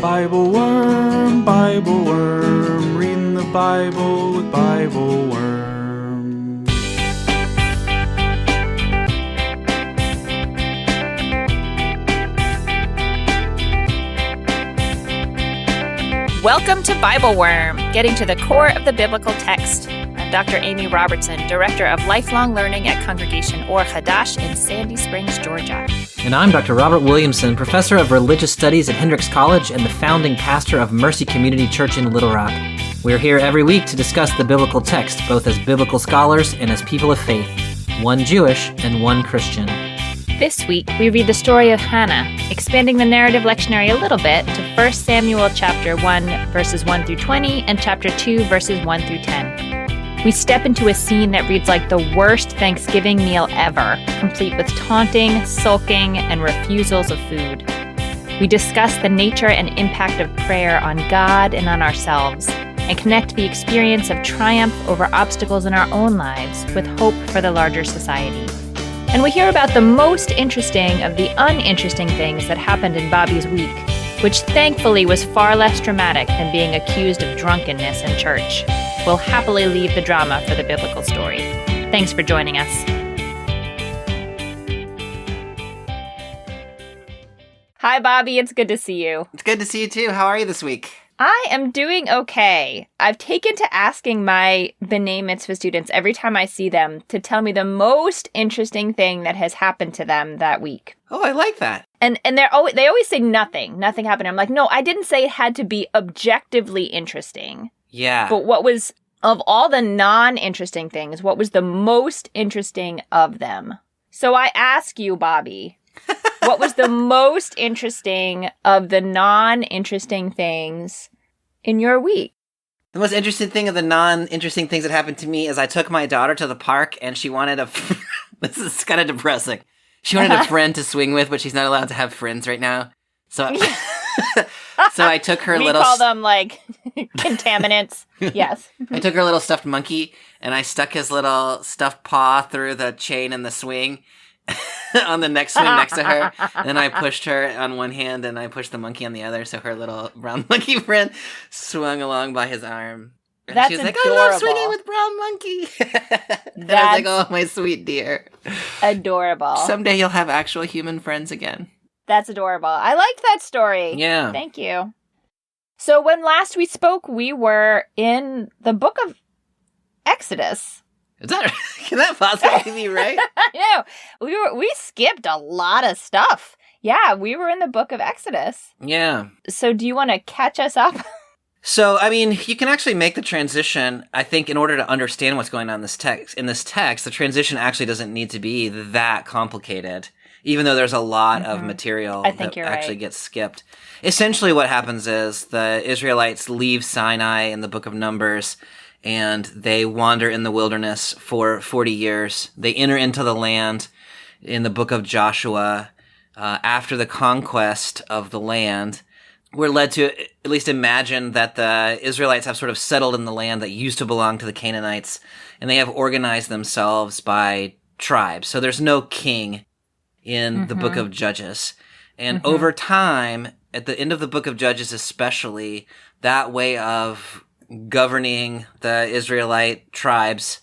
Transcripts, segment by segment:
BibleWorm, BibleWorm, reading the Bible with BibleWorm. Welcome to BibleWorm, getting to the core of the biblical text. I'm Dr. Amy Robertson, Director of Lifelong Learning at Congregation Or Hadash in Sandy Springs, Georgia. And I'm Dr. Robert Williamson, Professor of Religious Studies at Hendrix College and the founding pastor of Mercy Community Church in Little Rock. We're here every week to discuss the biblical text, both as biblical scholars and as people of faith, one Jewish and one Christian. This week, we read the story of Hannah, expanding the narrative lectionary a little bit to 1 Samuel chapter 1, verses 1 through 20, and chapter 2, verses 1 through 10. We step into a scene that reads like the worst Thanksgiving meal ever, complete with taunting, sulking, and refusals of food. We discuss the nature and impact of prayer on God and on ourselves, and connect the experience of triumph over obstacles in our own lives with hope for the larger society. And we hear about the most interesting of the uninteresting things that happened in Bobby's week, which thankfully was far less dramatic than being accused of drunkenness in church. We'll happily leave the drama for the biblical story. Thanks for joining us. Hi, Bobby. It's good to see you. It's good to see you, too. How are you this week? I am doing okay. I've taken to asking my B'nai Mitzvah students every time I see them to tell me the most interesting thing that has happened to them that week. Oh, I like that. And they always say nothing happened. I'm like, no, I didn't say it had to be objectively interesting. Yeah. But what was, of all the non-interesting things, what was the most interesting of them? So I ask you, Bobby, what was the most interesting of the non-interesting things in your week? The most interesting thing of the non-interesting things that happened to me is I took my daughter to the park and she wanted this is kind of depressing. She wanted a friend to swing with, but she's not allowed to have friends right now. So I took her we little... call them, like, contaminants. Yes. I took her little stuffed monkey and I stuck his little stuffed paw through the chain in the swing on the next swing next to her. And then I pushed her on one hand and I pushed the monkey on the other, so her little brown monkey friend swung along by his arm. And That's she was like, adorable. I love swinging with brown monkey. And I was like, oh, my sweet dear. Adorable. Someday you'll have actual human friends again. That's adorable. I liked that story. Yeah. Thank you. So when last we spoke, we were in the book of Exodus. Is that can that possibly be right? I know. We skipped a lot of stuff. Yeah, we were in the book of Exodus. Yeah. So do you want to catch us up? So, I mean, you can actually make the transition, I think, in order to understand what's going on in this text. In this text, the transition actually doesn't need to be that complicated, even though there's a lot of material that actually gets skipped. Essentially what happens is the Israelites leave Sinai in the book of Numbers, and they wander in the wilderness for 40 years. They enter into the land in the book of Joshua. After the conquest of the land, we're led to at least imagine that the Israelites have sort of settled in the land that used to belong to the Canaanites, and they have organized themselves by tribes. So there's no king in the book of Judges. And over time, at the end of the book of Judges especially, that way of governing the Israelite tribes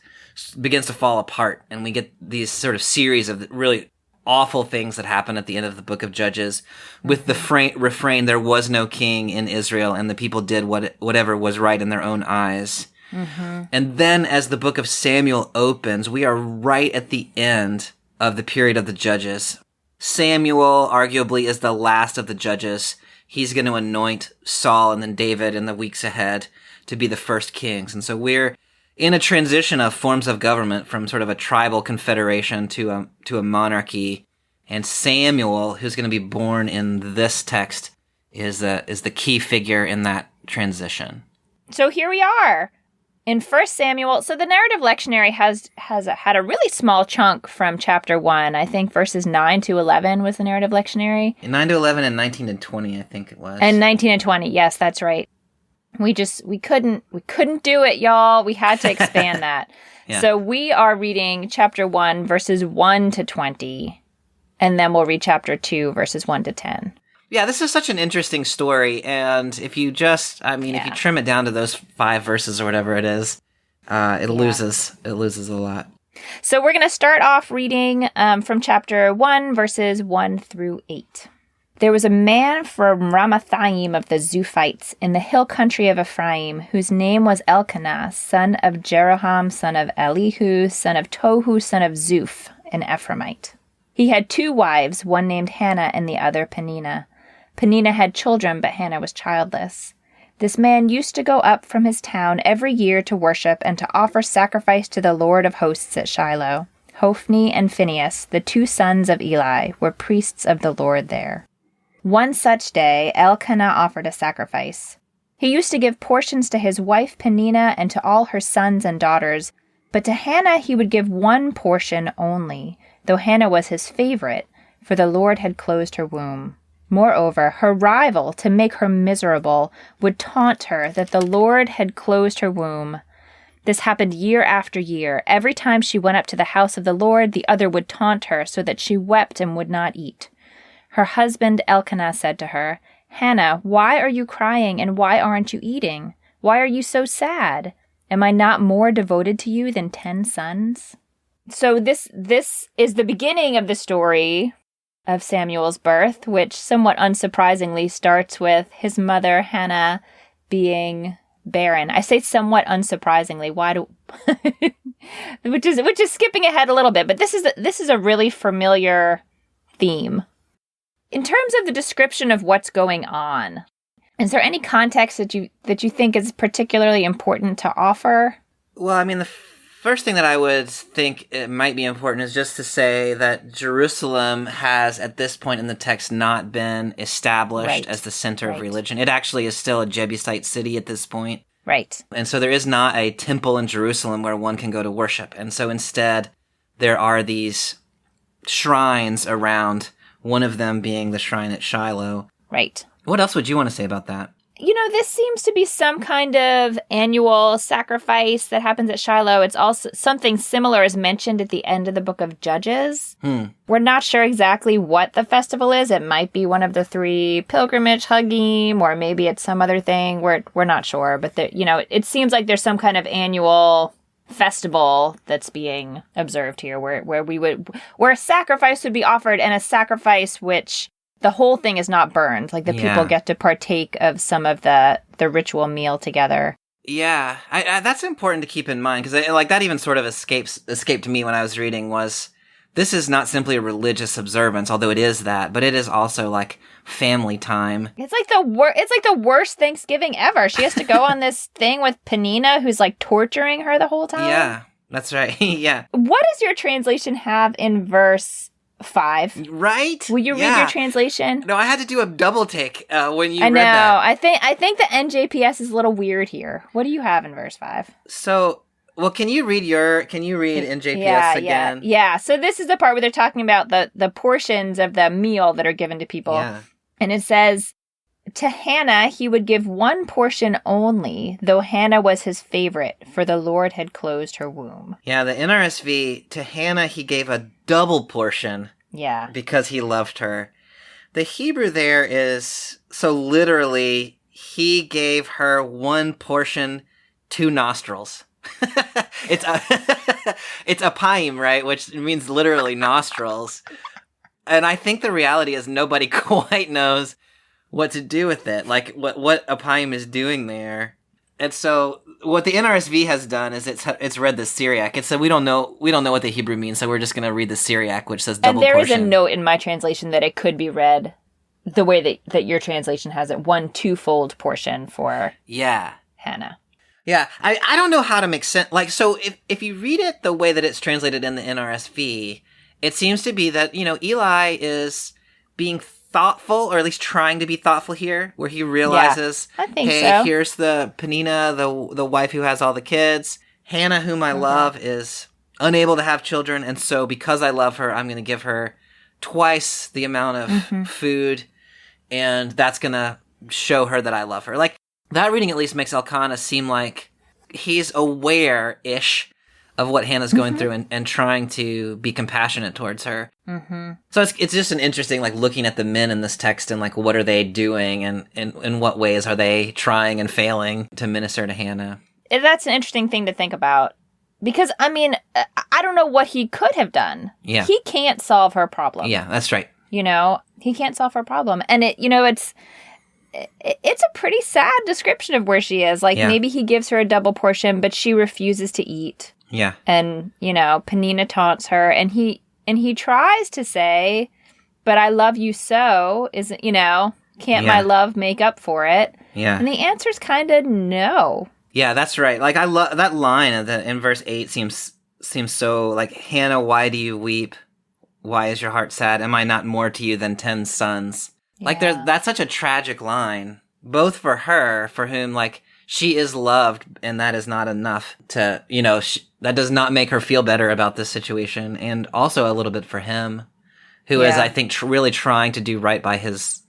begins to fall apart, and we get these sort of series of really awful things that happen at the end of the book of Judges with the refrain, there was no king in Israel, and the people did whatever was right in their own eyes. And then as the book of Samuel opens, we are right at the end of the period of the Judges. Samuel arguably is the last of the judges. He's going to anoint Saul and then David in the weeks ahead to be the first kings. And so we're in a transition of forms of government from sort of a tribal confederation to a monarchy. And Samuel, who's going to be born in this text, is the key figure in that transition. So here we are in 1 Samuel. So the narrative lectionary has had a really small chunk from chapter 1. I think verses 9 to 11 was the narrative lectionary. 9 to 11 and 19 to 20, I think it was. And 19 and 20. Yes, that's right. We couldn't do it, y'all. We had to expand that. Yeah. So we are reading chapter 1, verses 1 to 20, and then we'll read chapter 2, verses 1 to 10. Yeah, this is such an interesting story, and if you just, if you trim it down to those 5 verses or whatever it is, it loses a lot. So we're going to start off reading from chapter 1, verses 1 through 8. There was a man from Ramathaim of the Zuphites in the hill country of Ephraim, whose name was Elkanah, son of Jeroham, son of Elihu, son of Tohu, son of Zuph, an Ephraimite. He had 2 wives, one named Hannah and the other Peninnah. Peninnah had children, but Hannah was childless. This man used to go up from his town every year to worship and to offer sacrifice to the Lord of hosts at Shiloh. Hophni and Phinehas, the 2 sons of Eli, were priests of the Lord there. One such day, Elkanah offered a sacrifice. He used to give portions to his wife Peninnah and to all her sons and daughters, but to Hannah he would give 1 portion only, though Hannah was his favorite, for the Lord had closed her womb. Moreover, her rival, to make her miserable, would taunt her that the Lord had closed her womb. This happened year after year. Every time she went up to the house of the Lord, the other would taunt her, so that she wept and would not eat. Her husband Elkanah said to her, "Hannah, why are you crying, and why aren't you eating? Why are you so sad? Am I not more devoted to you than 10 sons?" So this is the beginning of the story of Samuel's birth, which somewhat unsurprisingly starts with his mother Hannah being barren. I say somewhat unsurprisingly. Why do which is skipping ahead a little bit, but this is a really familiar theme. In terms of the description of what's going on, is there any context that you think is particularly important to offer? Well, the first thing that I would think it might be important is just to say that Jerusalem has, at this point in the text, not been established as the center of religion. It actually is still a Jebusite city at this point. Right. And so there is not a temple in Jerusalem where one can go to worship. And so instead, there are these shrines around, one of them being the shrine at Shiloh. Right. What else would you want to say about that? This seems to be some kind of annual sacrifice that happens at Shiloh. It's also something similar is mentioned at the end of the book of Judges. We're not sure exactly what the festival is. It might be one of the 3 pilgrimage Hagim, or maybe it's some other thing. We're not sure, but it seems like there's some kind of annual festival that's being observed here, where a sacrifice would be offered, and a sacrifice which the whole thing is not burned. Like the people get to partake of some of the ritual meal together. Yeah, I that's important to keep in mind, because that even sort of escaped me when I was reading. Was this is not simply a religious observance, although it is that, but it is also like family time. It's like the worst Thanksgiving ever. She has to go on this thing with Peninnah, who's like torturing her the whole time. Yeah, that's right. Yeah. What does your translation have in verse 5? Right? Will you read your translation? No, I had to do a double take when you read that. I think the NJPS is a little weird here. What do you have in verse 5? So, well, can you read NJPS again? Yeah. So this is the part where they're talking about the portions of the meal that are given to people. Yeah. And it says, to Hannah he would give 1 portion only, though Hannah was his favorite, for the Lord had closed her womb. Yeah, the NRSV, to Hannah he gave a double portion. Yeah. Because he loved her. The Hebrew there is, so literally, he gave her 1 portion, 2 nostrils. It's apayim, right? Which means literally nostrils. And I think the reality is nobody quite knows what to do with it. Like what apayim is doing there. And so what the NRSV has done is it's read the Syriac. It said we don't know what the Hebrew means, so we're just going to read the Syriac, which says double portion. And there is a note in my translation that it could be read the way that your translation has it, 1 2-fold portion for Hannah. Yeah, I don't know how to make sense. Like, so if you read it the way that it's translated in the NRSV, it seems to be that, Eli is being thoughtful, or at least trying to be thoughtful here, where he realizes, here's the Peninnah, the wife who has all the kids. Hannah, whom I love, is unable to have children, and so because I love her, I'm going to give her twice the amount of food, and that's going to show her that I love her. Like, that reading at least makes Elkanah seem like he's aware-ish of what Hannah's going through and trying to be compassionate towards her. Mm-hmm. So it's just an interesting, like, looking at the men in this text and, like, what are they doing and in what ways are they trying and failing to minister to Hannah? That's an interesting thing to think about. Because, I mean, I don't know what he could have done. Yeah. He can't solve her problem. Yeah, that's right. You know, he can't solve her problem. And it's a pretty sad description of where she is. Like, maybe he gives her a double portion, but she refuses to eat. Yeah. And, Penina taunts her, and he tries to say, but I love you so, can't my love make up for it? Yeah. And the answer's kind of no. Yeah, that's right. Like, I love that line in verse 8 seems so, like, Hannah, why do you weep? Why is your heart sad? Am I not more to you than 10 sons? Yeah. Like, that's such a tragic line, both for her, for whom, like, she is loved, and that is not enough to, that does not make her feel better about this situation, and also a little bit for him, who is, I think, really trying to do right by his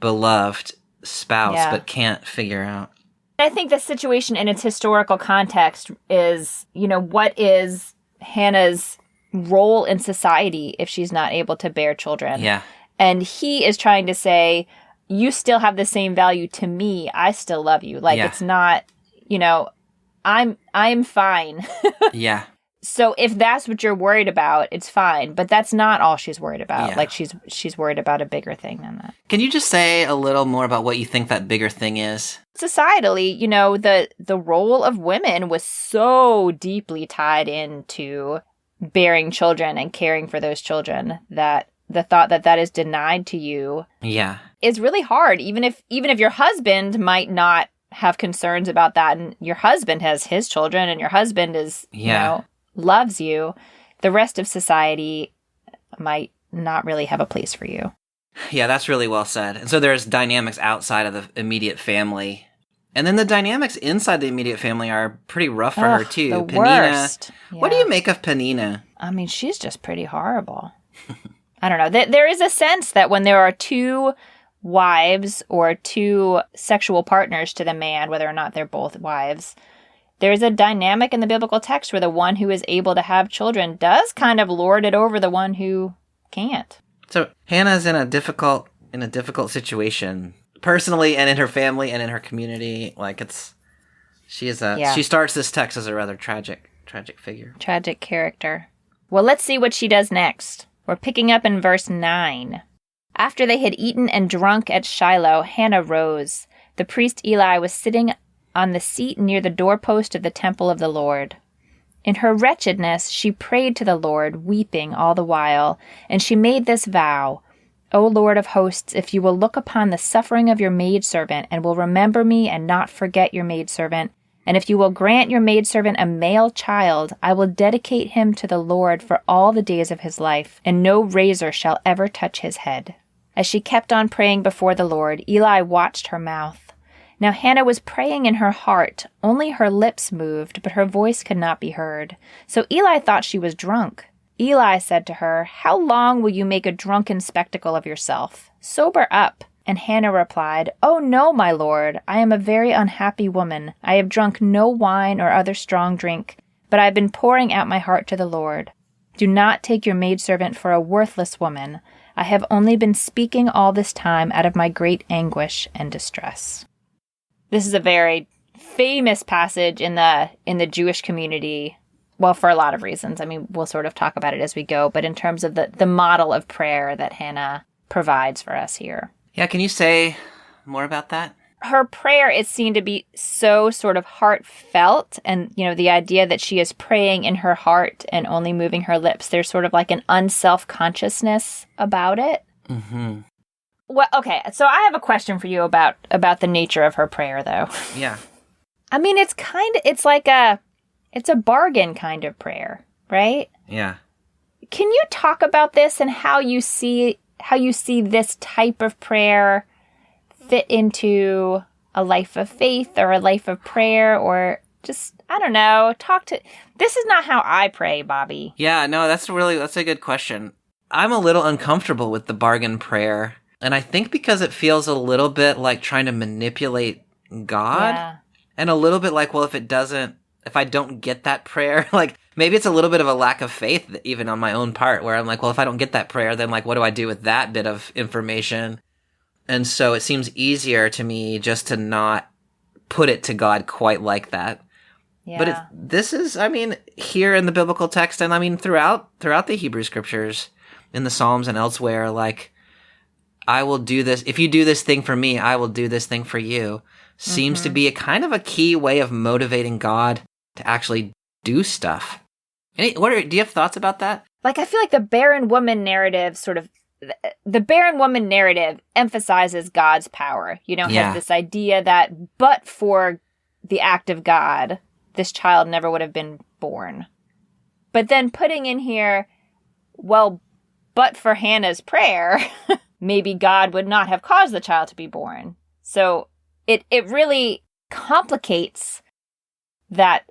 beloved spouse, but can't figure out. I think the situation in its historical context is, what is Hannah's role in society if she's not able to bear children? Yeah. And he is trying to say, you still have the same value to me. I still love you. Like, it's not, I'm fine. Yeah. So if that's what you're worried about, it's fine. But that's not all she's worried about. Yeah. Like, she's worried about a bigger thing than that. Can you just say a little more about what you think that bigger thing is? Societally, the role of women was so deeply tied into bearing children and caring for those children that the thought that is denied to you is really hard. Even if your husband might not have concerns about that, and your husband has his children and your husband is, loves you, the rest of society might not really have a place for you. Yeah, that's really well said. And so there's dynamics outside of the immediate family. And then the dynamics inside the immediate family are pretty rough for her, too. The Penina. worst. Yeah. What do you make of Penina? I mean, she's just pretty horrible. I don't know. There is a sense that when there are two wives or two sexual partners to the man, whether or not they're both wives, there's a dynamic in the biblical text where the one who is able to have children does kind of lord it over the one who can't. So Hannah's in a difficult situation, personally and in her family and in her community. Like, she starts this text as a rather tragic figure. Tragic character. Well, let's see what she does next. We're picking up in verse 9. After they had eaten and drunk at Shiloh, Hannah rose. The priest Eli was sitting on the seat near the doorpost of the temple of the Lord. In her wretchedness, she prayed to the Lord, weeping all the while, and she made this vow, O Lord of hosts, if you will look upon the suffering of your maidservant, and will remember me and not forget your maidservant, and if you will grant your maidservant a male child, I will dedicate him to the Lord for all the days of his life, and no razor shall ever touch his head. As she kept on praying before the Lord, Eli watched her mouth. Now Hannah was praying in her heart. Only her lips moved, but her voice could not be heard. So Eli thought she was drunk. Eli said to her, How long will you make a drunken spectacle of yourself? Sober up. And Hannah replied, Oh no, my lord, I am a very unhappy woman. I have drunk no wine or other strong drink, but I have been pouring out my heart to the Lord. Do not take your maidservant for a worthless woman. I have only been speaking all this time out of my great anguish and distress. This is a very famous passage in the Jewish community. Well, for a lot of reasons. I mean, we'll sort of talk about it as we go, but in terms of the model of prayer that Hannah provides for us here. Yeah, can you say more about that? Her prayer is seen to be so sort of heartfelt, and, the idea that she is praying in her heart and only moving her lips, there's sort of like an unself-consciousness about it. Mm-hmm. Well, okay, so I have a question for you about the nature of her prayer, though. Yeah. I mean, it's a bargain kind of prayer, right? Yeah. Can you talk about this and how you see this type of prayer fit into a life of faith or a life of prayer, or just, I don't know, this is not how I pray, Bobby. Yeah, no, that's a good question. I'm a little uncomfortable with the bargain prayer. And I think because it feels a little bit like trying to manipulate God, and a little bit like, well, if I don't get that prayer, like maybe it's a little bit of a lack of faith even on my own part, where I'm like, well, if I don't get that prayer, then like, what do I do with that bit of information? And so it seems easier to me just to not put it to God quite like that. Yeah. But this is, I mean, here in the biblical text, and I mean, throughout the Hebrew scriptures, in the Psalms and elsewhere, like, I will do this. If you do this thing for me, I will do this thing for you. Seems to be a kind of a key way of motivating God to actually do stuff. Do you have thoughts about that? Like, I feel like the barren woman narrative the barren woman narrative emphasizes God's power. Has this idea that but for the act of God, this child never would have been born. But then putting in here, well, but for Hannah's prayer, maybe God would not have caused the child to be born. So it really complicates that,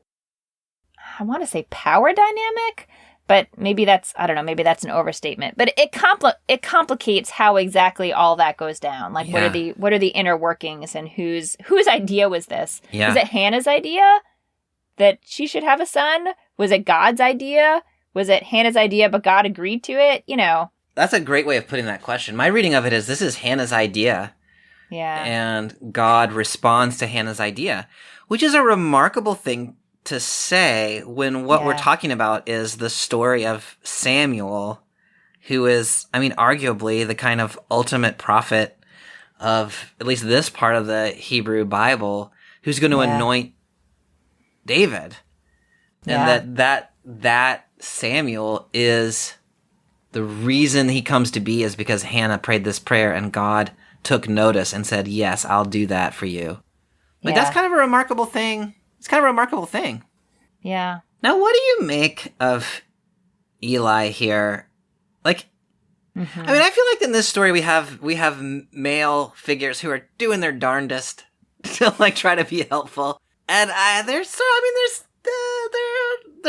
I want to say power dynamic, but maybe that's an overstatement. But it complicates how exactly all that goes down. Like, what are the inner workings, and whose idea was this? Yeah. Was it Hannah's idea that she should have a son? Was it God's idea? Was it Hannah's idea, but God agreed to it? That's a great way of putting that question. My reading of it is, this is Hannah's idea. Yeah. And God responds to Hannah's idea, which is a remarkable thing to say when what we're talking about is the story of Samuel, who is, I mean, arguably the kind of ultimate prophet of at least this part of the Hebrew Bible, who's going to anoint David. And that Samuel is the reason he comes to be is because Hannah prayed this prayer and God took notice and said, yes, I'll do that for you. Like, that's kind of a remarkable thing. It's kind of a remarkable thing. Yeah. Now, what do you make of Eli here? Like, I mean, I feel like in this story we have male figures who are doing their darndest to like try to be helpful, and they're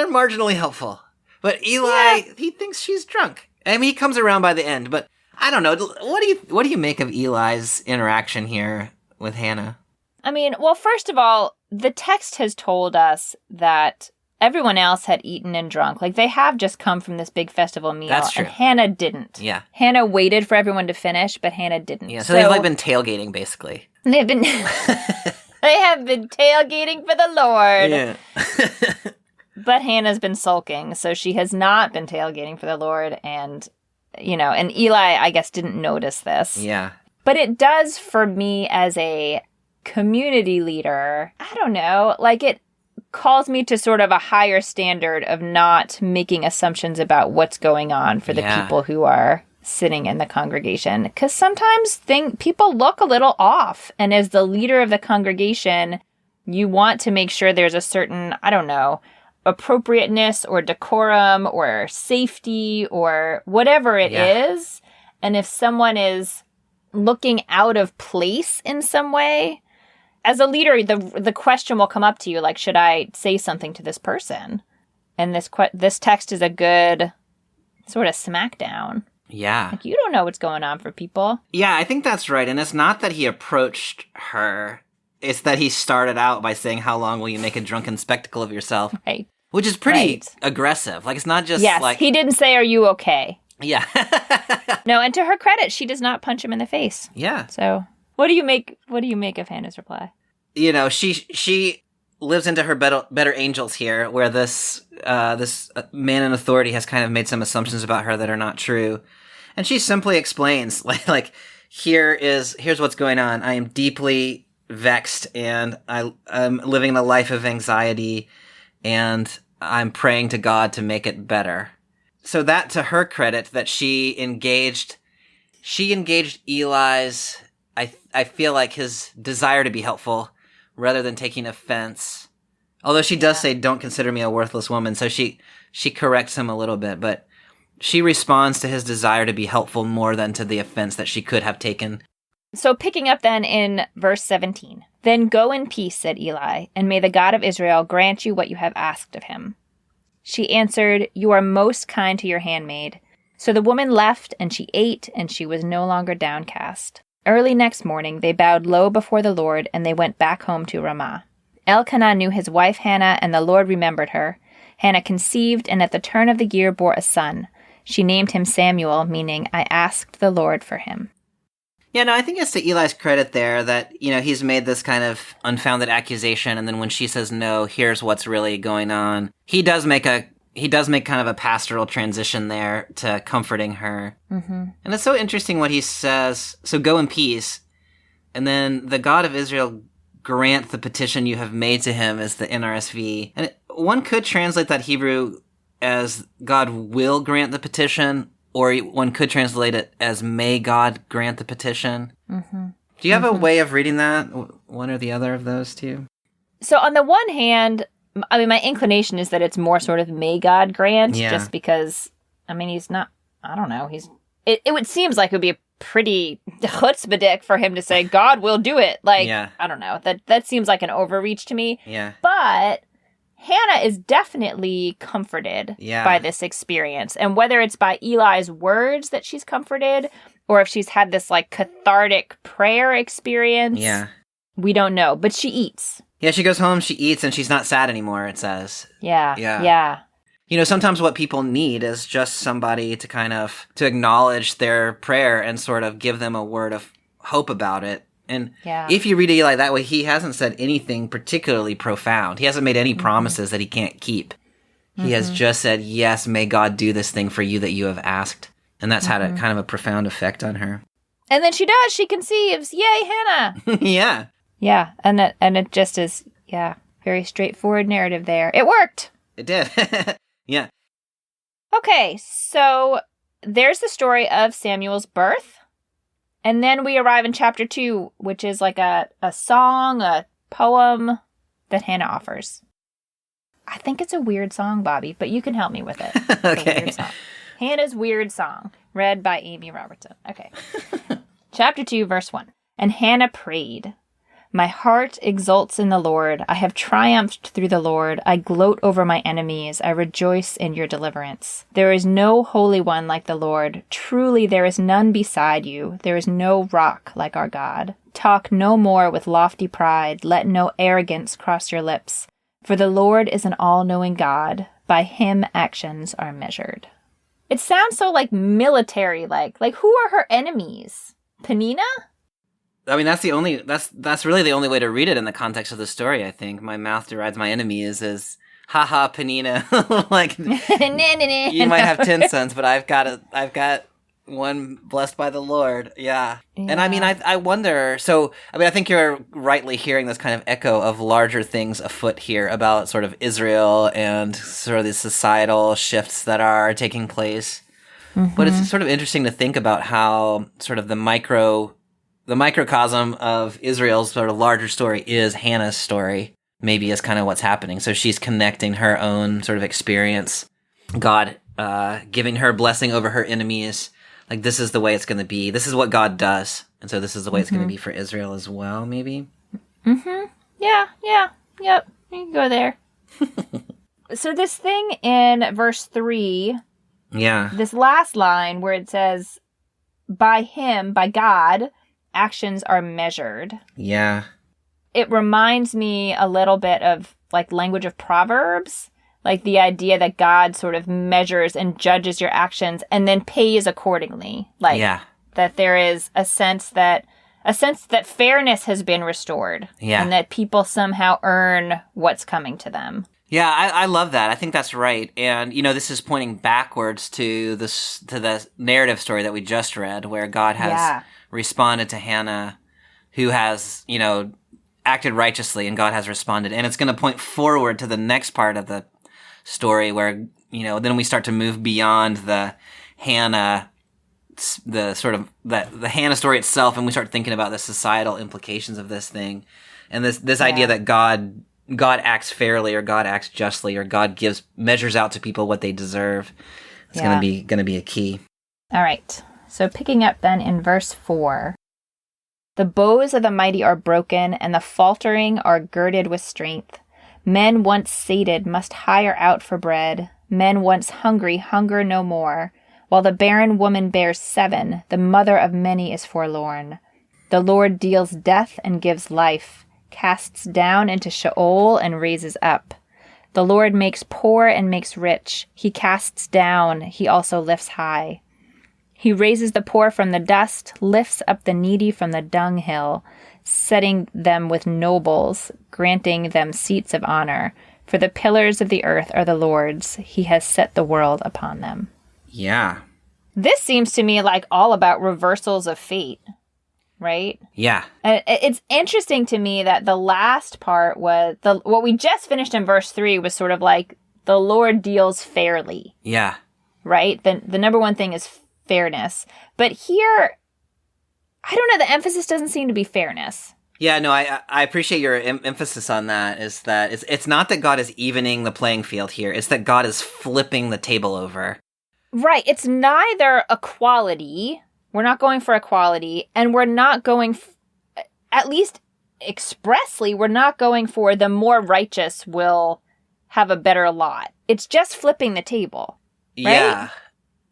marginally helpful. But Eli, he thinks she's drunk. I mean, he comes around by the end, but I don't know. What do you make of Eli's interaction here with Hannah? I mean, well, first of all, the text has told us that everyone else had eaten and drunk. Like, they have just come from this big festival meal. That's true. And Hannah didn't. Yeah. Hannah waited for everyone to finish, but Hannah didn't. Yeah, so they've like been tailgating, basically. They've been they have been tailgating for the Lord. Yeah. But Hannah's been sulking, so she has not been tailgating for the Lord, and Eli, I guess, didn't notice this. Yeah. But it does, for me as a community leader, I don't know, like, it calls me to sort of a higher standard of not making assumptions about what's going on for the people who are sitting in the congregation. Because sometimes people look a little off, and as the leader of the congregation, you want to make sure there's a certain, I don't know, appropriateness or decorum or safety or whatever it is. And if someone is looking out of place in some way, as a leader, the question will come up to you, like, should I say something to this person? And this text is a good sort of smackdown. Yeah. Like, you don't know what's going on for people. Yeah, I think that's right. And it's not that he approached her. It's that he started out by saying, how long will you make a drunken spectacle of yourself? Right. Which is pretty aggressive. Like, it's not just like... he didn't say, are you okay? Yeah. No, and to her credit, she does not punch him in the face. Yeah. So, what do you make of Hannah's reply? She lives into her better angels here, where this man in authority has kind of made some assumptions about her that are not true. And she simply explains, like here's what's going on. I am deeply vexed, and I'm living a life of anxiety, and I'm praying to God to make it better. So that, to her credit, that she engaged Eli's, I feel like, his desire to be helpful rather than taking offense. Although she does say, don't consider me a worthless woman. So she corrects him a little bit, but she responds to his desire to be helpful more than to the offense that she could have taken. So picking up then in verse 17. Then go in peace, said Eli, and may the God of Israel grant you what you have asked of him. She answered, you are most kind to your handmaid. So the woman left, and she ate, and she was no longer downcast. Early next morning they bowed low before the Lord, and they went back home to Ramah. Elkanah knew his wife Hannah, and the Lord remembered her. Hannah conceived, and at the turn of the year bore a son. She named him Samuel, meaning, I asked the Lord for him. Yeah, no, I think it's to Eli's credit there that, he's made this kind of unfounded accusation, and then when she says no, here's what's really going on. He does make kind of a pastoral transition there to comforting her. Mm-hmm. And it's so interesting what he says. So go in peace. And then the God of Israel grant the petition you have made to him is the NRSV. And one could translate that Hebrew as God will grant the petition, or one could translate it as may God grant the petition. Mm-hmm. Do you have a way of reading that? One or the other of those two? So on the one hand, I mean, my inclination is that it's more sort of may God grant, just because, I mean, he's not, I don't know, it seems like it would be a pretty chutzpahdik for him to say, God will do it. Like, I don't know, that seems like an overreach to me. Yeah. But Hannah is definitely comforted by this experience. And whether it's by Eli's words that she's comforted, or if she's had this, like, cathartic prayer experience, we don't know. But she eats. Yeah, she goes home, she eats, and she's not sad anymore, it says. Yeah. Sometimes what people need is just somebody to acknowledge their prayer and sort of give them a word of hope about it. And if you read Eli that way, he hasn't said anything particularly profound. He hasn't made any promises that he can't keep. He has just said, yes, may God do this thing for you that you have asked. And that's had a kind of a profound effect on her. And then she does. She conceives. Yay, Hannah. Yeah. Yeah. And it just is, very straightforward narrative there. It worked. It did. Yeah. Okay. So there's the story of Samuel's birth. And then we arrive in chapter 2, which is like a song, a poem that Hannah offers. I think it's a weird song, Bobby, but you can help me with it. It's Okay. a weird song. Hannah's Weird Song, read by Amy Robertson. Okay. Chapter 2, verse 1. And Hannah prayed, my heart exults in the Lord. I have triumphed through the Lord. I gloat over my enemies. I rejoice in your deliverance. There is no holy one like the Lord. Truly there is none beside you. There is no rock like our God. Talk no more with lofty pride. Let no arrogance cross your lips. For the Lord is an all-knowing God. By him actions are measured. It sounds so military-like. Like, who are her enemies? Peninnah? I mean, that's really the only way to read it in the context of the story, I think. My mouth derides my enemies as, haha, Peninnah. You might have 10 sons, but I've got one blessed by the Lord. Yeah. And I mean, I wonder, I think you're rightly hearing this kind of echo of larger things afoot here about sort of Israel and sort of the societal shifts that are taking place. Mm-hmm. But it's sort of interesting to think about how sort of the microcosm of Israel's sort of larger story is Hannah's story, maybe is kind of what's happening. So she's connecting her own sort of experience, God giving her blessing over her enemies. Like, this is the way it's going to be. This is what God does. And so this is the way it's going to be for Israel as well, maybe? Mm-hmm. Yeah. Yep. You can go there. So this thing in verse 3, this last line where it says, by him, by God, actions are measured. Yeah. It reminds me a little bit of language of Proverbs, like the idea that God sort of measures and judges your actions and then pays accordingly. That there is a sense that fairness has been restored. Yeah. And that people somehow earn what's coming to them. Yeah, I love that. I think that's right. And, this is pointing backwards to the narrative story that we just read, where God has responded to Hannah, who has, acted righteously, and God has responded. And it's going to point forward to the next part of the story where, then we start to move beyond the Hannah, the Hannah story itself, and we start thinking about the societal implications of this thing. And this idea that God acts fairly, or God acts justly, or God measures out to people what they deserve. It's going to be a key. All right. So picking up then in verse 4, the bows of the mighty are broken, and the faltering are girded with strength. Men once sated must hire out for bread. Men once hungry hunger no more. While the barren woman bears 7, the mother of many is forlorn. The Lord deals death and gives life, casts down into Sheol and raises up. The Lord makes poor and makes rich. He casts down. He also lifts high. He raises the poor from the dust, lifts up the needy from the dunghill, setting them with nobles, granting them seats of honor. For the pillars of the earth are the Lord's. He has set the world upon them. Yeah. This seems to me like all about reversals of fate, right? Yeah. And it's interesting to me that the last part was, what we just finished in verse 3 was sort of like, the Lord deals fairly. Yeah. Right? The number one thing is fairness. But here, I don't know, the emphasis doesn't seem to be fairness. Yeah, no, I appreciate your emphasis on that, is that it's not that God is evening the playing field here. It's that God is flipping the table over. Right. It's neither equality. We're not going for equality. And we're not going, at least expressly, we're not going for the more righteous will have a better lot. It's just flipping the table. Right? Yeah.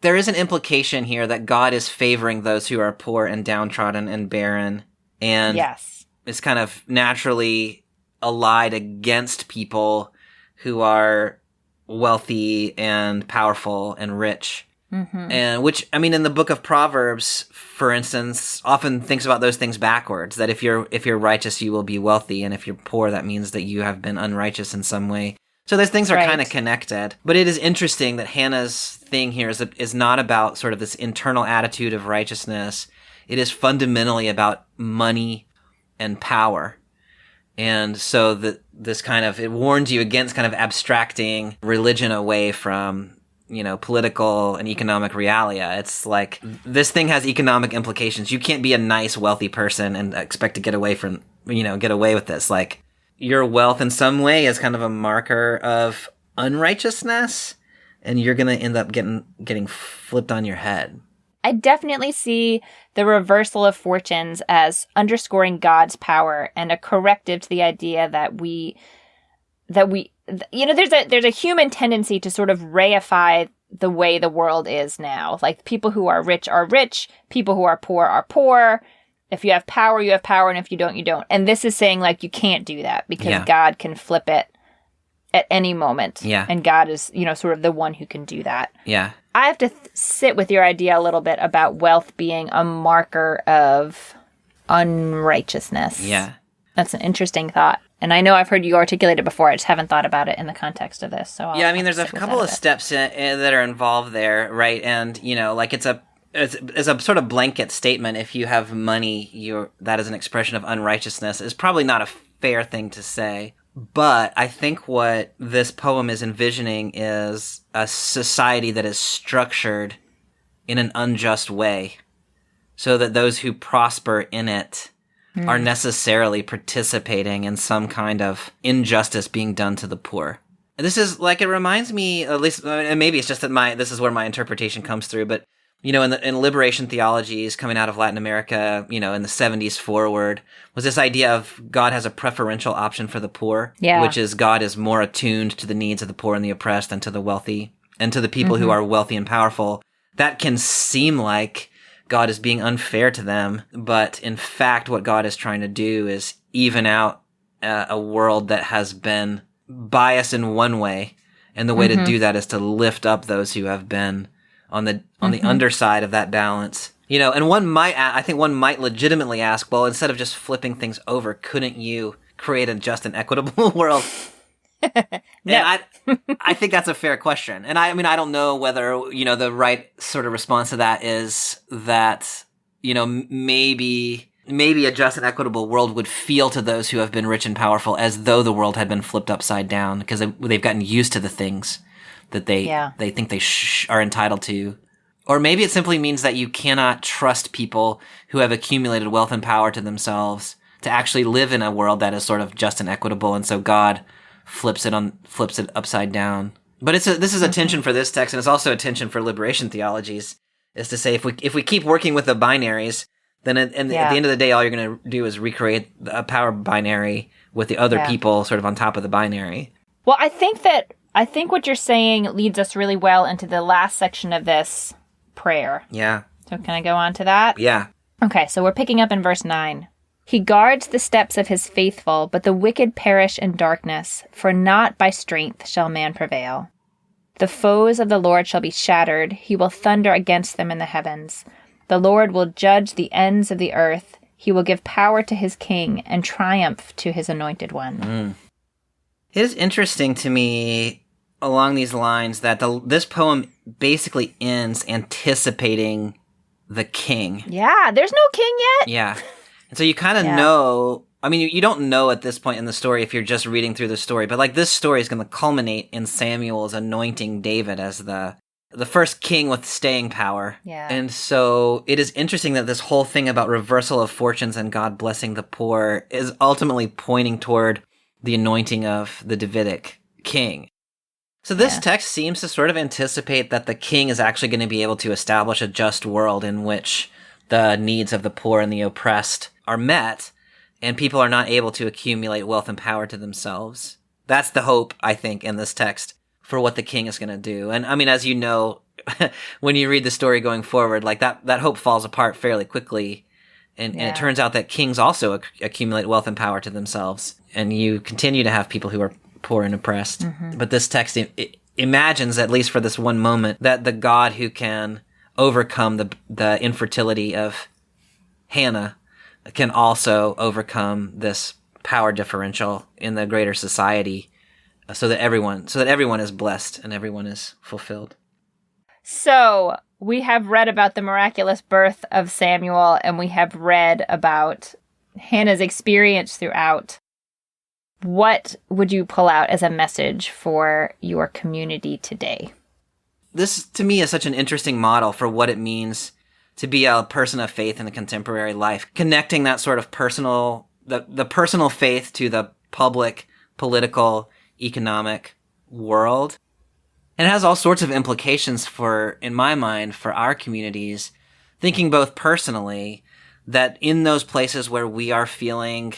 There is an implication here that God is favoring those who are poor and downtrodden and barren. And yes, is kind of naturally allied against people who are wealthy and powerful and rich. Mm-hmm. And which, I mean, in the book of Proverbs, for instance, often thinks about those things backwards, that if you're righteous, you will be wealthy. And if you're poor, that means that you have been unrighteous in some way. So those things are kind of connected. But it is interesting that Hannah's thing here is not about sort of this internal attitude of righteousness. It is fundamentally about money and power. And so this kind of, it warns you against kind of abstracting religion away from, political and economic realia. It's like, this thing has economic implications. You can't be a nice, wealthy person and expect to get away with this. Like, your wealth in some way is kind of a marker of unrighteousness, and you're going to end up getting flipped on your head. I definitely see the reversal of fortunes as underscoring God's power and a corrective to the idea that there's a human tendency to sort of reify the way the world is now. Like, people who are rich, people who are poor. If you have power, you have power, and if you don't, you don't. And this is saying, like, you can't do that because God can flip it at any moment. Yeah. And God is, sort of the one who can do that. Yeah. I have to sit with your idea a little bit about wealth being a marker of unrighteousness. Yeah. That's an interesting thought. And I know I've heard you articulate it before. I just haven't thought about it in the context of this. So there's a couple of steps that are involved there, right? And, like it's a sort of blanket statement. If you have money, that is an expression of unrighteousness, is probably not a fair thing to say. But I think what this poem is envisioning is a society that is structured in an unjust way, so that those who prosper in it are necessarily participating in some kind of injustice being done to the poor. This is like, it reminds me, at least, and maybe it's just that this is where my interpretation comes through, but in liberation theologies coming out of Latin America, in the 70s forward, was this idea of God has a preferential option for the poor, which is God is more attuned to the needs of the poor and the oppressed than to the wealthy, and to the people who are wealthy and powerful. That can seem like God is being unfair to them, but in fact, what God is trying to do is even out a world that has been biased in one way, and the way to do that is to lift up those who have been on the underside of that balance. And I think one might legitimately ask, well, instead of just flipping things over, couldn't you create a just and equitable world? No. And I think that's a fair question. And I don't know whether, the right sort of response to that is that, maybe a just and equitable world would feel to those who have been rich and powerful as though the world had been flipped upside down, because they've gotten used to the things that they think they are entitled to. Or maybe it simply means that you cannot trust people who have accumulated wealth and power to themselves to actually live in a world that is sort of just and equitable, and so God flips it upside down. But this is a tension for this text, and it's also a tension for liberation theologies, is to say, if we keep working with the binaries, then at the end of the day, all you're going to do is recreate a power binary with the other people sort of on top of the binary. Well, I think what you're saying leads us really well into the last section of this prayer. Yeah. So can I go on to that? Yeah. Okay, so we're picking up in verse 9. He guards the steps of his faithful, but the wicked perish in darkness, for not by strength shall man prevail. The foes of the Lord shall be shattered. He will thunder against them in the heavens. The Lord will judge the ends of the earth. He will give power to his king and triumph to his anointed one. It is interesting to me along these lines that this poem basically ends anticipating the king. Yeah, there's no king yet. Yeah. And so you kind of know, I mean, you don't know at this point in the story if you're just reading through the story, but like this story is going to culminate in Samuel's anointing David as the first king with staying power. Yeah. And so it is interesting that this whole thing about reversal of fortunes and God blessing the poor is ultimately pointing toward the anointing of the Davidic king. So this text seems to sort of anticipate that the king is actually going to be able to establish a just world in which the needs of the poor and the oppressed are met, and people are not able to accumulate wealth and power to themselves. That's the hope, I think, in this text for what the king is going to do. And I mean, as you know, when you read the story going forward, like that hope falls apart fairly quickly. And it turns out that kings also accumulate wealth and power to themselves. And you continue to have people who are poor and oppressed. Mm-hmm. But this text it imagines, at least for this one moment, that the God who can overcome the infertility of Hannah can also overcome this power differential in the greater society, so that everyone is blessed and everyone is fulfilled. So we have read about the miraculous birth of Samuel, and we have read about Hannah's experience throughout. What would you pull out as a message for your community today? This, to me, is such an interesting model for what it means to be a person of faith in the contemporary life, connecting that sort of personal, the personal faith to the public, political, economic world. And it has all sorts of implications for, in my mind, for our communities, thinking both personally, that in those places where we are feeling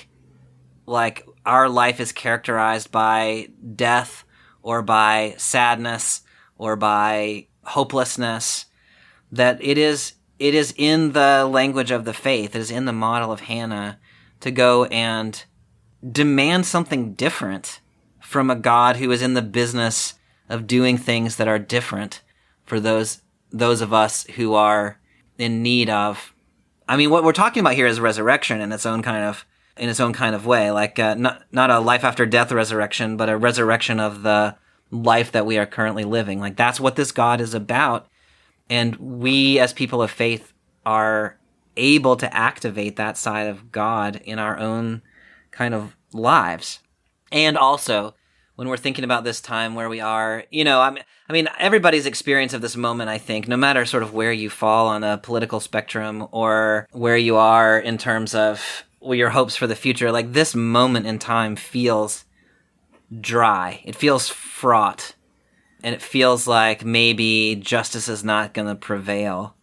like our life is characterized by death or by sadness or by hopelessness, that it is in the language of the faith, it is in the model of Hannah to go and demand something different from a God who is in the business of doing things that are different for those of us who are in need of. I mean, what we're talking about here is resurrection in its own kind of way, like not a life after death resurrection, but a resurrection of the life that we are currently living. Like that's what this God is about. And we as people of faith are able to activate that side of God in our own kind of lives. And also, when we're thinking about this time where we are, I mean, everybody's experience of this moment, I think, no matter sort of where you fall on a political spectrum or where you are in terms of your hopes for the future, like this moment in time feels dry. It feels fraught. And it feels like maybe justice is not going to prevail.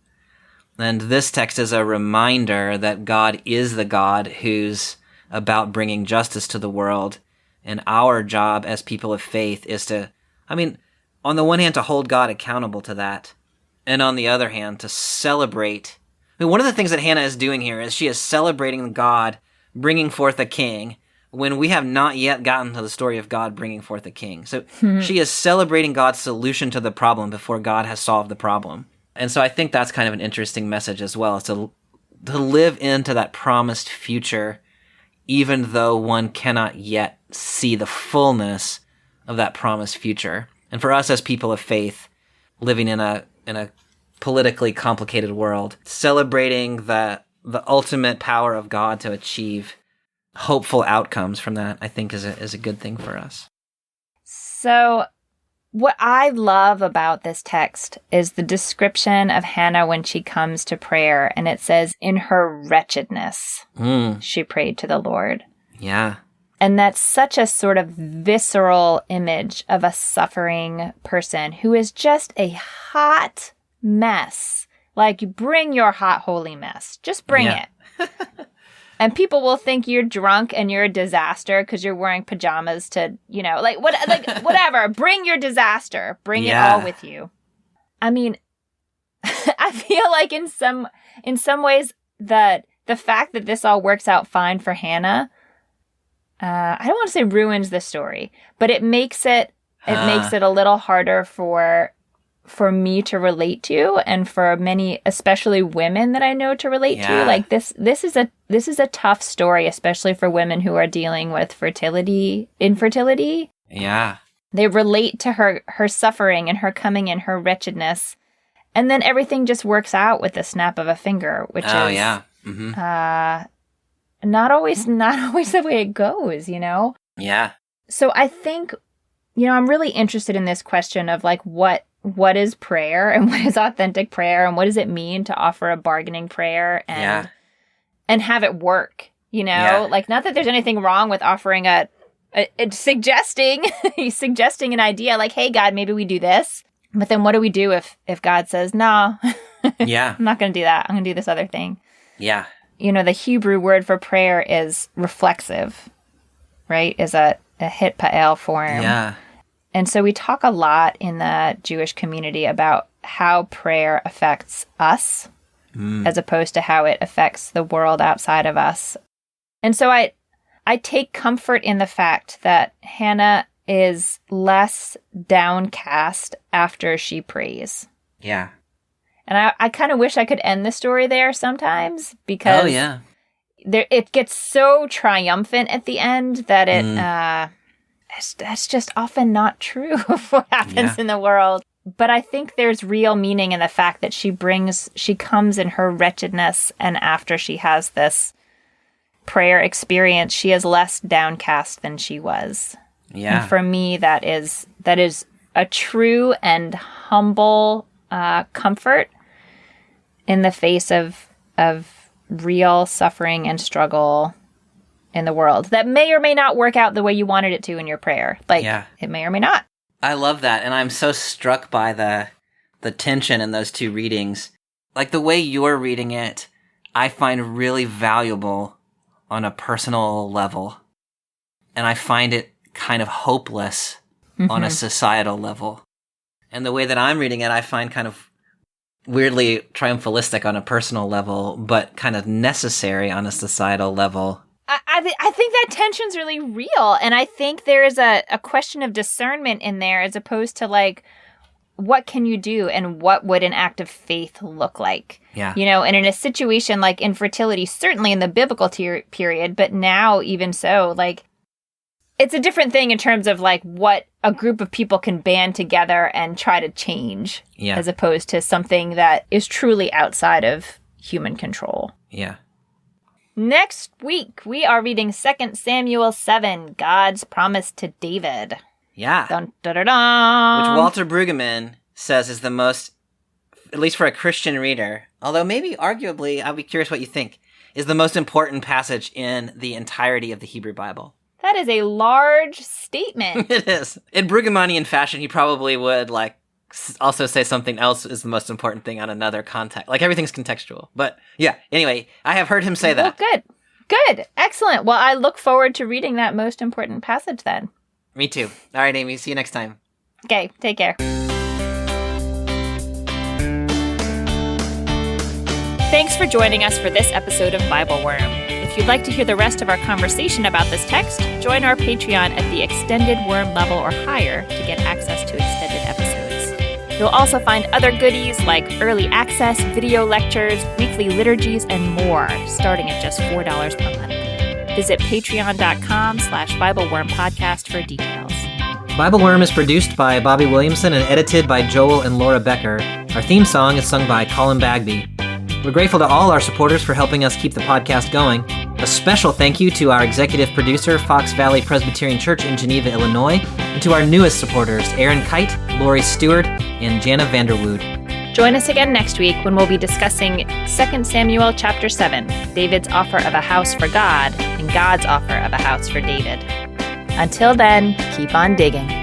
And this text is a reminder that God is the God who's about bringing justice to the world. And our job as people of faith is to, on the one hand, to hold God accountable to that. And on the other hand, to celebrate. One of the things that Hannah is doing here is she is celebrating God bringing forth a king when we have not yet gotten to the story of God bringing forth a king. So she is celebrating God's solution to the problem before God has solved the problem. And so I think that's kind of an interesting message as well, is to live into that promised future, even though one cannot yet see the fullness of that promised future. And for us as people of faith, living in a politically complicated world, celebrating the ultimate power of God to achieve hopeful outcomes from that, I think is a good thing for us. So what I love about this text is the description of Hannah when she comes to prayer, and it says, in her wretchedness, she prayed to the Lord. Yeah. And that's such a sort of visceral image of a suffering person who is just a hot mess. Like, bring your hot, holy mess. Just bring it. And people will think you're drunk and you're a disaster because you're wearing pajamas to, whatever. Bring your disaster. Bring it all with you. I mean, I feel like in some ways that the fact that this all works out fine for Hannah, I don't want to say ruins the story, but it makes it a little harder for me to relate to, and for many, especially women that I know, to relate to. Like this is a tough story, especially for women who are dealing with infertility. Yeah. They relate to her suffering and her coming in, her wretchedness. And then everything just works out with the snap of a finger, which not always the way it goes, you know? Yeah. So I think, I'm really interested in this question of like, what is prayer, and what is authentic prayer, and what does it mean to offer a bargaining prayer and have it work, Like, not that there's anything wrong with offering suggesting an idea like, hey, God, maybe we do this. But then what do we do if God says, no, yeah, I'm not going to do that. I'm going to do this other thing. Yeah. The Hebrew word for prayer is reflexive, right? Is a hitpa'el form. Yeah. And so we talk a lot in the Jewish community about how prayer affects us as opposed to how it affects the world outside of us. And so I take comfort in the fact that Hannah is less downcast after she prays. Yeah. And I kind of wish I could end the story there sometimes, because it gets so triumphant at the end that that's just often not true of what happens in the world. But I think there's real meaning in the fact that she comes in her wretchedness, and after she has this prayer experience, she is less downcast than she was. Yeah. And for me, that is a true and humble comfort in the face of real suffering and struggle in the world that may or may not work out the way you wanted it to in your prayer. Like, it may or may not. I love that, and I'm so struck by the tension in those two readings. Like, the way you're reading it, I find really valuable on a personal level, and I find it kind of hopeless on a societal level. And the way that I'm reading it, I find kind of weirdly triumphalistic on a personal level, but kind of necessary on a societal level. I think that tension's really real, and I think there is a question of discernment in there, as opposed to like, what can you do and what would an act of faith look like? Yeah. And in a situation like infertility, certainly in the biblical period, but now even so, like, it's a different thing in terms of like what a group of people can band together and try to change, as opposed to something that is truly outside of human control. Yeah. Next week, we are reading 2 Samuel 7, God's promise to David. Yeah. Dun, dun, dun, dun. Which Walter Brueggemann says is the most, at least for a Christian reader, although maybe arguably, I'll be curious what you think, is the most important passage in the entirety of the Hebrew Bible. That is a large statement. It is. In Brueggemannian fashion, he probably would also say something else is the most important thing on another context. Like, everything's contextual. But yeah, anyway, I have heard him say that. Well, good. Excellent. Well, I look forward to reading that most important passage then. Me too. All right, Amy, see you next time. Okay, take care. Thanks for joining us for this episode of BibleWorm. If you'd like to hear the rest of our conversation about this text, join our Patreon at the extended worm level or higher to get access to extended episodes. You'll also find other goodies like early access, video lectures, weekly liturgies, and more, starting at just $4 per month. Visit patreon.com/BibleWorm podcast for details. BibleWorm is produced by Bobby Williamson and edited by Joel and Laura Becker. Our theme song is sung by Colin Bagby. We're grateful to all our supporters for helping us keep the podcast going. A special thank you to our executive producer, Fox Valley Presbyterian Church in Geneva, Illinois, and to our newest supporters, Aaron Kite, Lori Stewart, and Jana Vanderwood. Join us again next week when we'll be discussing 2 Samuel chapter 7, David's offer of a house for God and God's offer of a house for David. Until then, keep on digging.